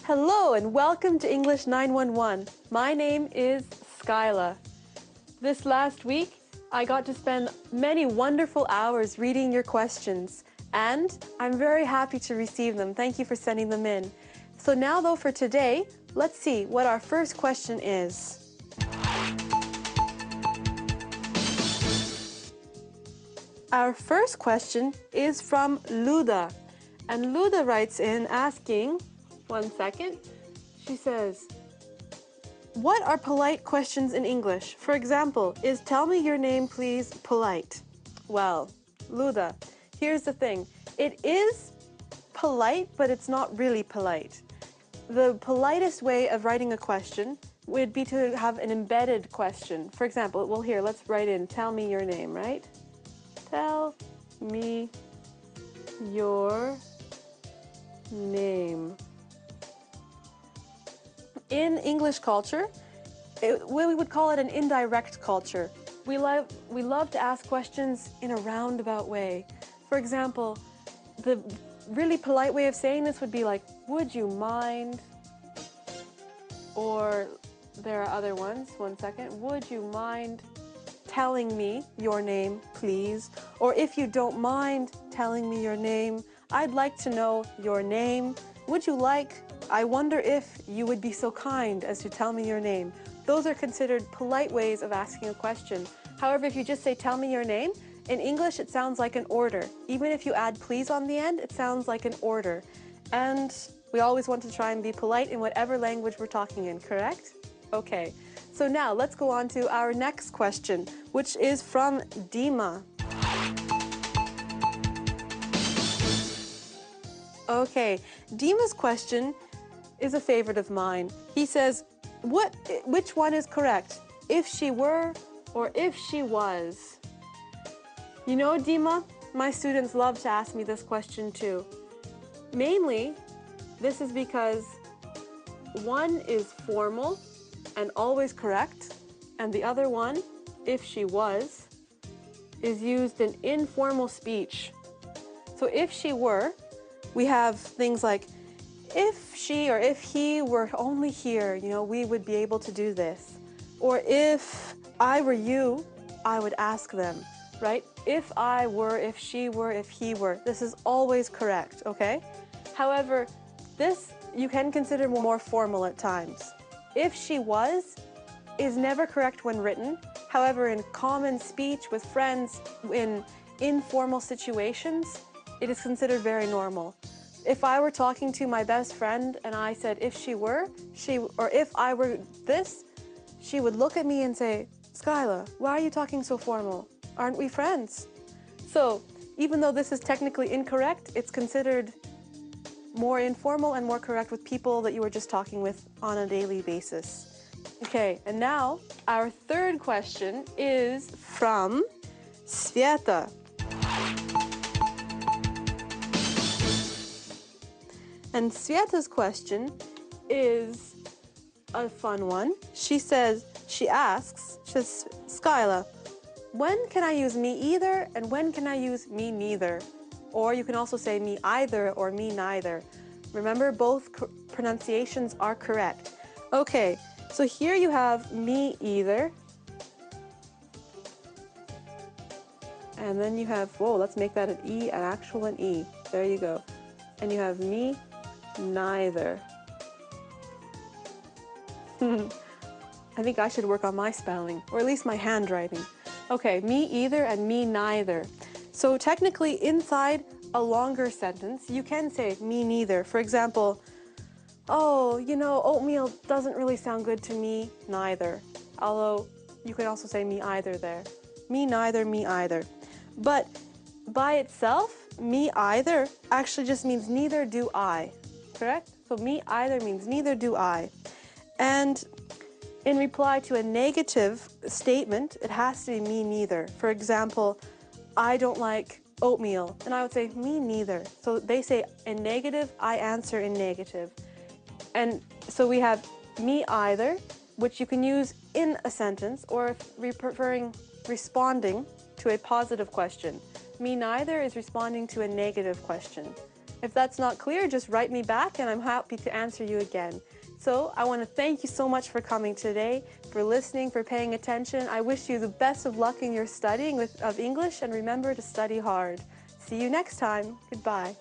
Hello and welcome to English 911. My name is Skyla. This last week, I got to spend many wonderful hours reading your questions, and I'm very happy to receive them. Thank you for sending them in. So now though, for today, let's see what our first question is. Our first question is from Luda, and Luda writes in asking, one second. She says, what are polite questions in English? For example, is tell me your name please polite? Well, Luda, here's the thing. It is polite, but it's not really polite. The politest way of writing a question would be to have an embedded question. For example, well here, let's write in, tell me your name, right? Tell me your name. In English culture, we would call it an indirect culture. We love to ask questions in a roundabout way. For example, the really polite way of saying this would be like, would you mind? Or there are other ones, one second. Would you mind telling me your name, please? Or if you don't mind telling me your name, I'd like to know your name. Would you like? I wonder if you would be so kind as to tell me your name. Those are considered polite ways of asking a question. However, if you just say, tell me your name, in English it sounds like an order. Even if you add please on the end, it sounds like an order. And we always want to try and be polite in whatever language we're talking in, correct? Okay, so now let's go on to our next question, which is from Dima. Okay, Dima's question is a favorite of mine. He says, which one is correct? If she were or if she was? You know, Dima, my students love to ask me this question too. Mainly, this is because one is formal and always correct, and the other one, if she was, is used in informal speech. So if she were, we have things like, if she or if he were only here, you know, we would be able to do this. Or if I were you, I would ask them, right? If I were, if she were, if he were. This is always correct, okay? However, this you can consider more formal at times. If she was is never correct when written. However, in common speech with friends, in informal situations, it is considered very normal. If I were talking to my best friend and I said, if she were, or if I were this, she would look at me and say, Skyla, why are you talking so formal? Aren't we friends? So even though this is technically incorrect, it's considered more informal and more correct with people that you were just talking with on a daily basis. Okay, and now our third question is from Sveta. And Sveta's question is a fun one. She asks, Skyla, when can I use me either and when can I use me neither? Or you can also say me either or me neither. Remember, both pronunciations are correct. Okay, so here you have me either. And then you have, whoa, let's make that an E, an actual an E. There you go. And you have me neither. I think I should work on my spelling, or at least my handwriting. Okay, me either and me neither. So technically inside a longer sentence, you can say me neither. For example, oh, you know, oatmeal doesn't really sound good to me neither. Although you can also say me either there. Me neither, me either. But by itself, me either actually just means neither do I. Correct? So me either means neither do I. And in reply to a negative statement, it has to be me neither. For example, I don't like oatmeal, and I would say me neither. So they say in negative, I answer in negative. And so we have me either, which you can use in a sentence, or if preferring responding to a positive question. Me neither is responding to a negative question. If that's not clear, just write me back and I'm happy to answer you again. So I want to thank you so much for coming today, for listening, for paying attention. I wish you the best of luck in your studying of English, and remember to study hard. See you next time. Goodbye.